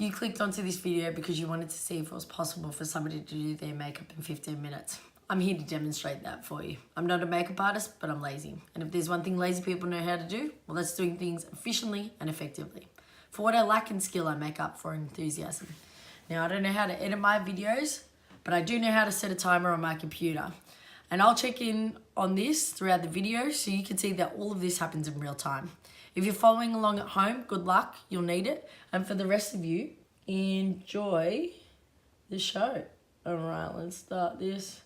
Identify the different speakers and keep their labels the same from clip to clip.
Speaker 1: You clicked onto this video because you wanted to see if it was possible for somebody to do their makeup in 15 minutes. I'm here to demonstrate that for you. I'm not a makeup artist, but I'm lazy. And if there's one thing lazy people know how to do, well, that's doing things efficiently and effectively. For what I lack in skill, I make up for enthusiasm. Now, I don't know how to edit my videos, but I do know how to set a timer on my computer. And I'll check in on this throughout the video so you can see that all of this happens in real time. If you're following along at home, good luck, you'll need it. And for the rest of you, enjoy the show. All right, let's start this.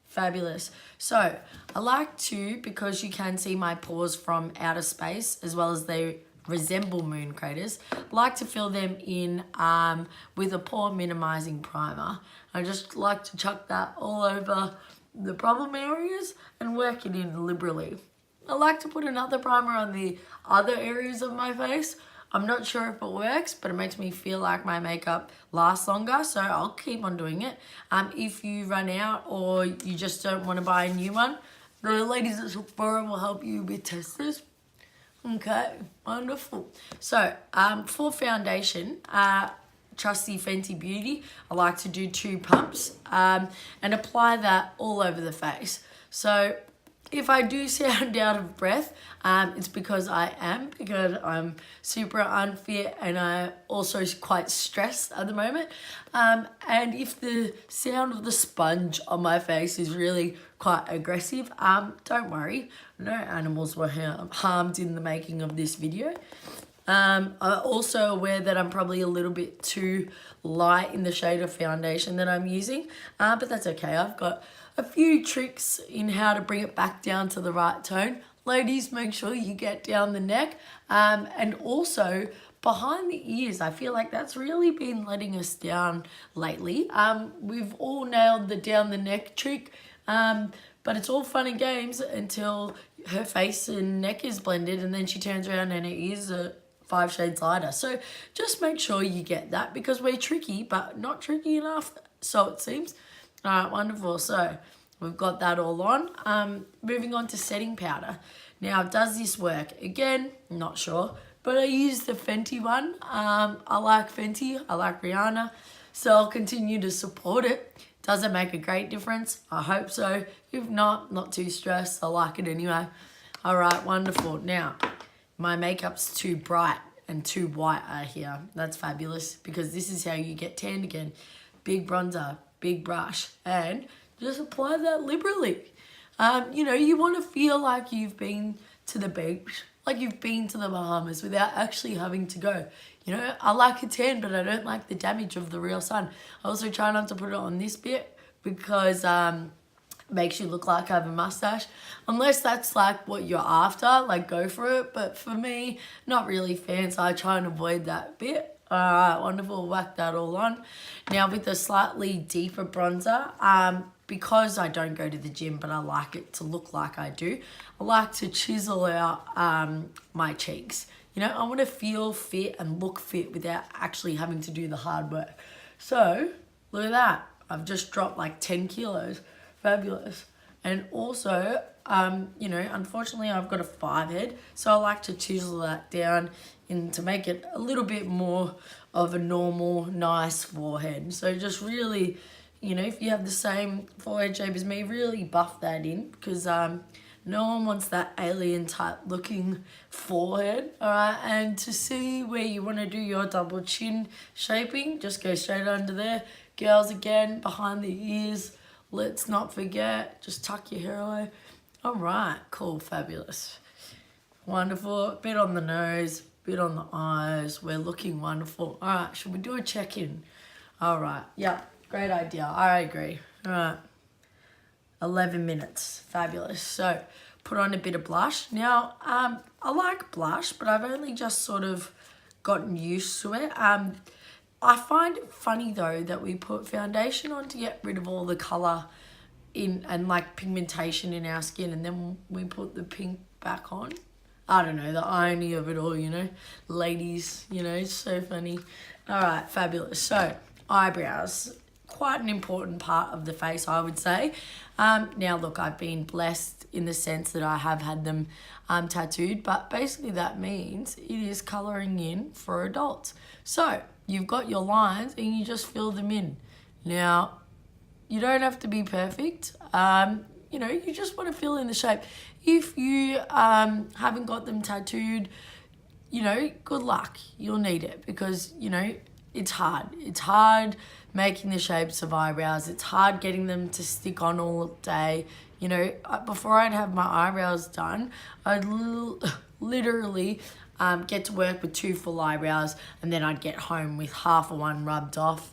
Speaker 1: Fabulous. So I like to, because you can see my pores from outer space as well as they resemble moon craters, like to fill them in with a pore minimizing primer. I just like to chuck that all over the problem areas and work it in liberally. I like to put another primer on the other areas of my face. I'm not sure if it works, but it makes me feel like my makeup lasts longer, so I'll keep on doing it. If you run out or you just don't want to buy a new one, the ladies at Sephora will help you with testers. Okay, wonderful. So, for foundation, trusty Fenty Beauty, I like to do 2 pumps and apply that all over the face. So, if I do sound out of breath, it's because I'm super unfit and I'm also quite stressed at the moment. And if the sound of the sponge on my face is really quite aggressive, don't worry, no animals were harmed in the making of this video. I'm also aware that I'm probably a little bit too light in the shade of foundation that I'm using, but that's okay. I've got a few tricks in how to bring it back down to the right tone. Ladies, make sure you get down the neck and also behind the ears. I feel like that's really been letting us down lately. We've all nailed the down the neck trick, but it's all fun and games until her face and neck is blended and then she turns around and her ears are 5 shades lighter. So just make sure you get that because we're tricky, but not tricky enough, so it seems. All right, wonderful. So we've got that all on. Moving on to setting powder. Now, does this work? Again, not sure, but I use the Fenty one. I like Fenty. I like Rihanna, so I'll continue to support it. Does it make a great difference? I hope so. If not too stressed. I like it anyway. All right, wonderful. Now, my makeup's too bright and too white here. That's fabulous because this is how you get tanned again. Big bronzer, big brush, and just apply that liberally. You know, you want to feel like you've been to the beach, like you've been to the Bahamas without actually having to go. You know, I like a tan, but I don't like the damage of the real sun. I also try not to put it on this bit because makes you look like I have a mustache. Unless that's like what you're after, like go for it. But for me, not really fan, so I try and avoid that bit. Alright, wonderful, whack that all on. Now with a slightly deeper bronzer, because I don't go to the gym, but I like it to look like I do, I like to chisel out my cheeks. You know, I want to feel fit and look fit without actually having to do the hard work. So, look at that. I've just dropped like 10 kilos. Fabulous. And also, you know, unfortunately I've got a 5 head, so I like to chisel that down to make it a little bit more of a normal, nice forehead. So just really, you know, if you have the same forehead shape as me, really buff that in because no one wants that alien type looking forehead. All right, and to see where you want to do your double chin shaping, just go straight under there. Girls, again, behind the ears. Let's not forget, just tuck your hair away. All right, cool, fabulous. Wonderful, bit on the nose, bit on the eyes. We're looking wonderful. All right, should we do a check-in? All right, yeah, great idea. I agree. All right, 11 minutes, fabulous. So put on a bit of blush. Now, I like blush, but I've only just sort of gotten used to it. I find it funny though that we put foundation on to get rid of all the colour in and like pigmentation in our skin, and then we put the pink back on. I don't know, the irony of it all, you know. Ladies, you know, it's so funny. All right, fabulous. So eyebrows. quite an important part of the face, I would say. Now, look, I've been blessed in the sense that I have had them tattooed, but basically that means it is colouring in for adults. So you've got your lines and you just fill them in. Now, you don't have to be perfect. You know, you just want to fill in the shape. If you haven't got them tattooed, you know, good luck. You'll need it because, you know, it's hard. It's hard making the shapes of eyebrows. It's hard getting them to stick on all day. You know, before I'd have my eyebrows done, I'd literally get to work with 2 full eyebrows and then I'd get home with half of one rubbed off.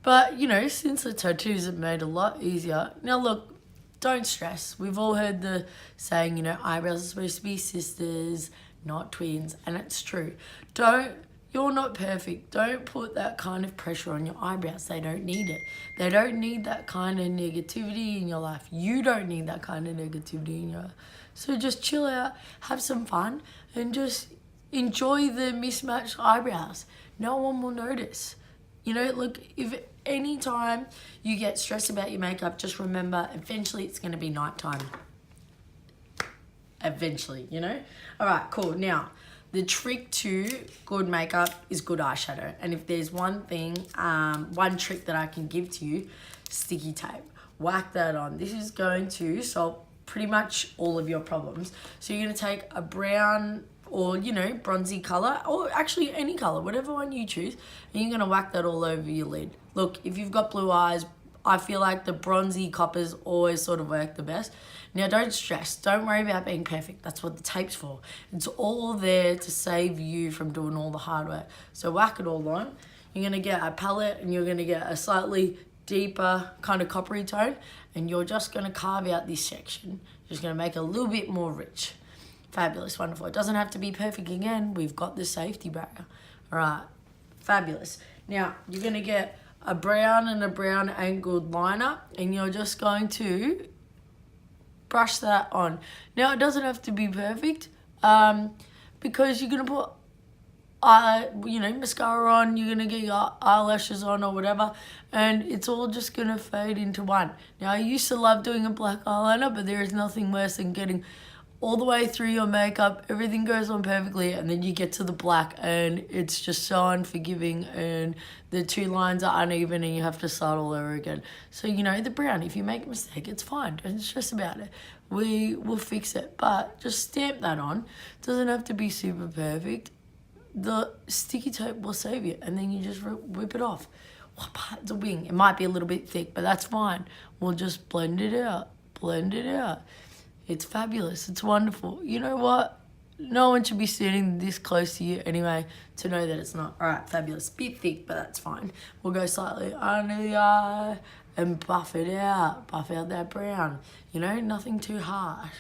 Speaker 1: But, you know, since the tattoos have made it a lot easier. Now, look, don't stress. We've all heard the saying, you know, eyebrows are supposed to be sisters, not twins. And it's true. You're not perfect. Don't put that kind of pressure on your eyebrows. They don't need it. They don't need that kind of negativity in your life. You don't need that kind of negativity in your life. So just chill out, have some fun, and just enjoy the mismatched eyebrows. No one will notice. You know, look, if any time you get stressed about your makeup, just remember, eventually it's going to be nighttime. Eventually, you know? All right, cool. Now, the trick to good makeup is good eyeshadow. And if there's one thing, one trick that I can give to you, sticky tape. Whack that on. This is going to solve pretty much all of your problems. So you're going to take a brown or, you know, bronzy colour, or actually any colour, whatever one you choose, and you're going to whack that all over your lid. Look, if you've got blue eyes, I feel like the bronzy coppers always sort of work the best. Now, don't stress. Don't worry about being perfect. That's what the tape's for. It's all there to save you from doing all the hard work. So whack it all on. You're going to get a palette and you're going to get a slightly deeper kind of coppery tone, and you're just going to carve out this section. You're just going to make it a little bit more rich. Fabulous, wonderful. It doesn't have to be perfect again. We've got the safety barrier. All right, fabulous. Now, you're going to get a brown and a brown angled liner, and you're just going to brush that on. Now, it doesn't have to be perfect because you're going to put, you know, mascara on, you're going to get your eyelashes on or whatever, and it's all just going to fade into one. Now, I used to love doing a black eyeliner, but there is nothing worse than getting all the way through your makeup, everything goes on perfectly, and then you get to the black and it's just so unforgiving and the 2 lines are uneven and you have to start all over again. So, you know, the brown, if you make a mistake, it's fine. Don't stress about it. We will fix it. But just stamp that on. It doesn't have to be super perfect. The sticky tape will save you, and then you just whip it off. It's a wing. It might be a little bit thick, but that's fine. We'll just blend it out. Blend it out. It's fabulous. It's wonderful. You know what? No one should be sitting this close to you anyway to know that it's not. All right, fabulous. Bit thick, but that's fine. We'll go slightly under the eye and buff it out. Buff out that brown. You know, nothing too harsh.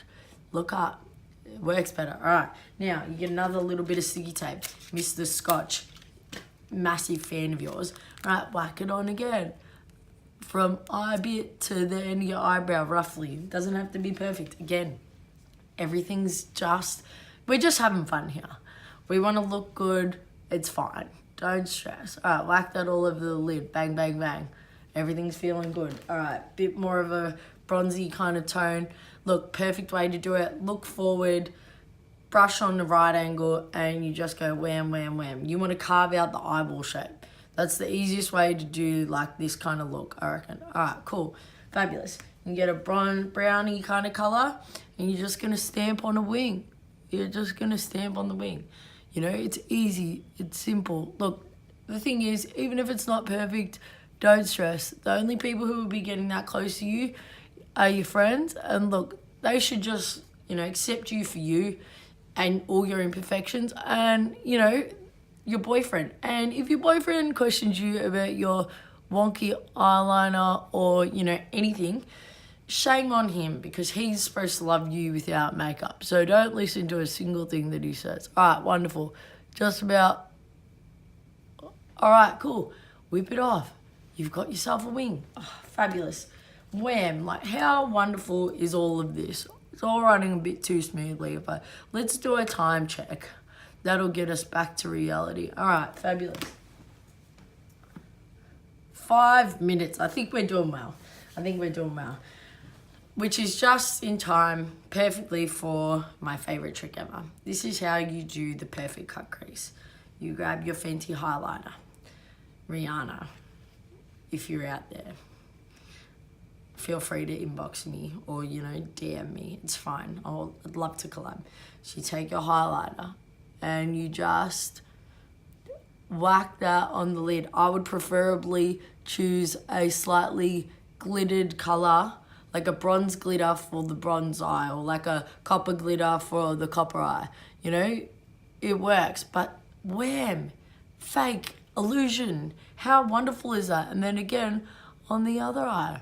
Speaker 1: Look up. It works better. All right. Now, you get another little bit of sticky tape. Mr. Scotch. Massive fan of yours. All right, whack it on again. From eye bit to the end of your eyebrow, roughly. It doesn't have to be perfect. Again, everything's just, we're just having fun here. We want to look good. It's fine. Don't stress. All right, whack that all over the lid. Bang, bang, bang. Everything's feeling good. All right, bit more of a bronzy kind of tone. Look, perfect way to do it. Look forward, brush on the right angle, and you just go wham, wham, wham. You want to carve out the eyeball shape. That's the easiest way to do like this kind of look, I reckon. All right, cool. Fabulous. You get a browny kind of color, and you're just going to stamp on a wing. You're just going to stamp on the wing. You know, it's easy. It's simple. Look, the thing is, even if it's not perfect, don't stress. The only people who will be getting that close to you are your friends. And look, they should just, you know, accept you for you and all your imperfections. And, you know, your boyfriend. And if your boyfriend questions you about your wonky eyeliner or, you know, anything, shame on him, because he's supposed to love you without makeup. So don't listen to a single thing that he says. All right, wonderful. Just about. All right, cool. Whip it off. You've got yourself a wing. Oh, fabulous. Wham. Like, how wonderful is all of this? It's all running a bit too smoothly. But let's do a time check. That'll get us back to reality. All right, fabulous. 5 minutes. I think we're doing well. Which is just in time, perfectly for my favorite trick ever. This is how you do the perfect cut crease. You grab your Fenty highlighter. Rihanna, if you're out there, feel free to inbox me or, DM me. It's fine. I'd love to collab. So you take your highlighter and you just whack that on the lid. I would preferably choose a slightly glittered color, like a bronze glitter for the bronze eye, or like a copper glitter for the copper eye. It works, but wham, fake, illusion. How wonderful is that? And then again, on the other eye,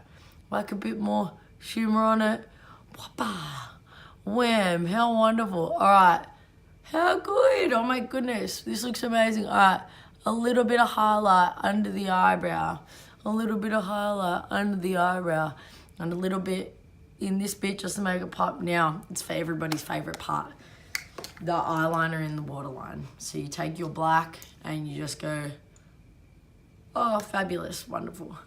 Speaker 1: like a bit more shimmer on it. Whoppa, wham, how wonderful. All right, how good. Oh my goodness, this looks amazing. All right, a little bit of highlight under the eyebrow. A little bit of highlight under the eyebrow. And a little bit in this bit just to make it pop. Now, it's for everybody's favorite part, the eyeliner in the waterline. So you take your black and you just go, oh, fabulous, wonderful.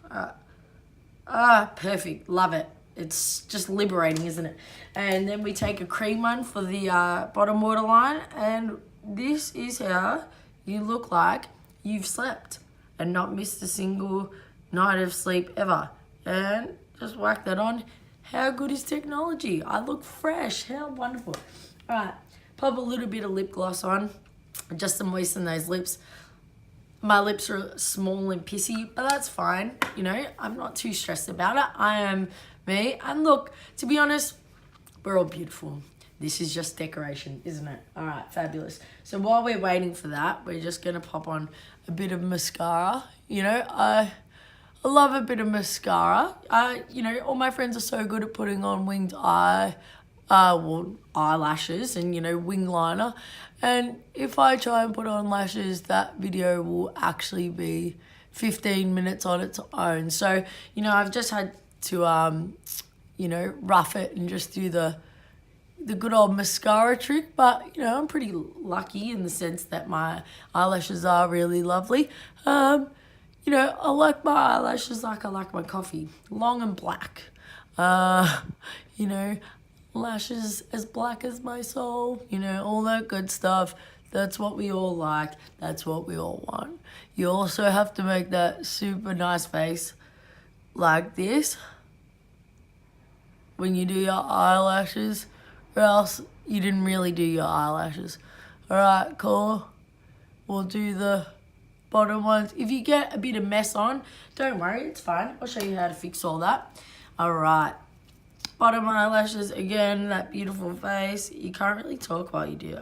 Speaker 1: Perfect, love it. It's just liberating, isn't it? And then we take a cream one for the bottom waterline, and this is how you look like you've slept and not missed a single night of sleep ever. And just whack that on. How good is technology? I look fresh. How wonderful. All right, pop a little bit of lip gloss on just to moisten those lips. My lips are small and pissy, but that's fine. I'm not too stressed about it. I am me. And look, to be honest, we're all beautiful. This is just decoration, isn't it? All right, fabulous. So while we're waiting for that, we're just going to pop on a bit of mascara. I love a bit of mascara. All my friends are so good at putting on winged eyelashes and, wing liner. And if I try and put on lashes, that video will actually be 15 minutes on its own. So, I've just had to, rough it and just do the good old mascara trick. But, I'm pretty lucky in the sense that my eyelashes are really lovely. I like my eyelashes like I like my coffee, long and black. Lashes as black as my soul, all that good stuff. That's what we all like. That's what we all want. You also have to make that super nice face like this when you do your eyelashes, or else you didn't really do your eyelashes. All right, cool. We'll do the bottom ones. If you get a bit of mess on, don't worry, it's fine. I'll show you how to fix all that. All right, bottom eyelashes again. That beautiful face. You can't really talk while you do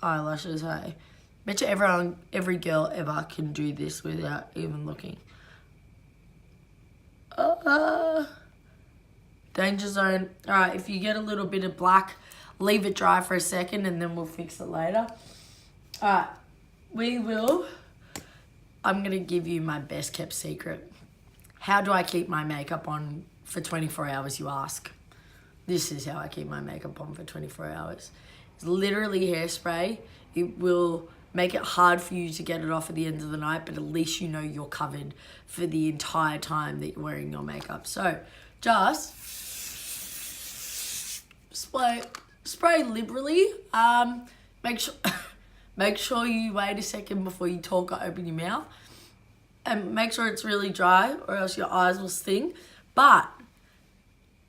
Speaker 1: eyelashes, hey? Bet you every girl ever can do this without even looking. Danger zone. All right, if you get a little bit of black, leave it dry for a second and then we'll fix it later. All right, I'm going to give you my best kept secret. How do I keep my makeup on for 24 hours, you ask? This is how I keep my makeup on for 24 hours. It's literally hairspray. It will make it hard for you to get it off at the end of the night, but at least you're covered for the entire time that you're wearing your makeup. So just spray liberally. Make sure you wait a second before you talk or open your mouth. And make sure it's really dry or else your eyes will sting. But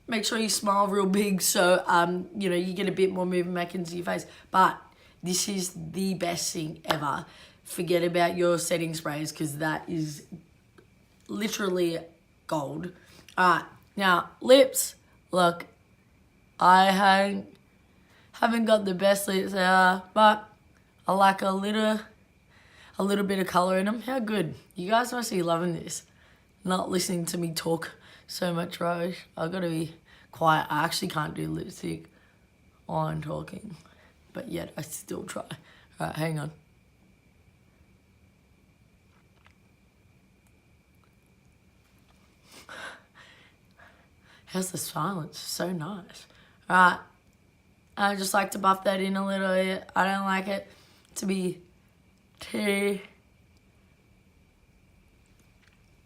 Speaker 1: make sure you smile real big so, you get a bit more movement back into your face. But this is the best thing ever. Forget about your setting sprays because that is literally gold. All right, now lips. Look, I haven't got the best lips ever, but I like a little bit of colour in them. How good. You guys must be loving this. Not listening to me talk so much rubbish. I've got to be quiet. I actually can't do lipstick while I'm talking. But yet I still try. All right, hang on. How's the silence? So nice. All right. I just like to buff that in a little bit. I don't like it to be too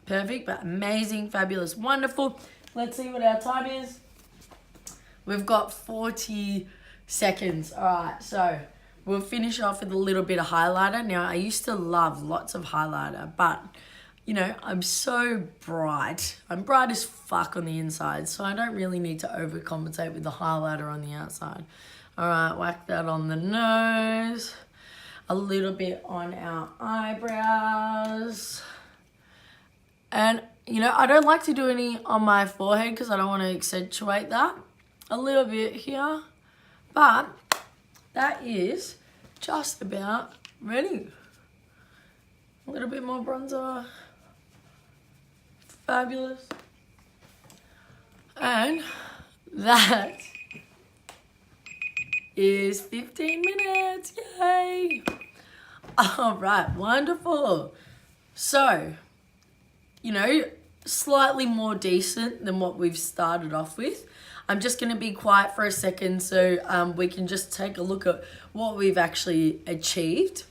Speaker 1: Perfect, but amazing, fabulous, wonderful. Let's see what our time is. We've got 40 seconds. All right, so we'll finish off with a little bit of highlighter. Now, I used to love lots of highlighter, but, you know, I'm so bright. I'm bright as fuck on the inside, so I don't really need to overcompensate with the highlighter on the outside. All right, whack that on the nose. A little bit on our eyebrows. And, you know, I don't like to do any on my forehead because I don't want to accentuate that. A little bit here. But that is just about ready. A little bit more bronzer. Fabulous. And that is 15 minutes. Yay! All right, wonderful. So, you know, slightly more decent than what we've started off with. I'm just going to be quiet for a second so we can just take a look at what we've actually achieved.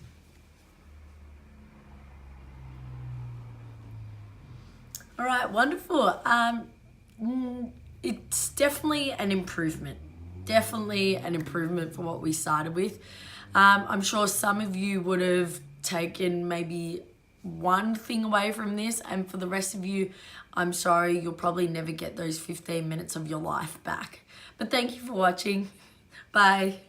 Speaker 1: All right, wonderful. It's definitely an improvement. Definitely an improvement for what we started with. I'm sure some of you would have taken maybe one thing away from this, and for the rest of you, I'm sorry, you'll probably never get those 15 minutes of your life back. But thank you for watching. Bye.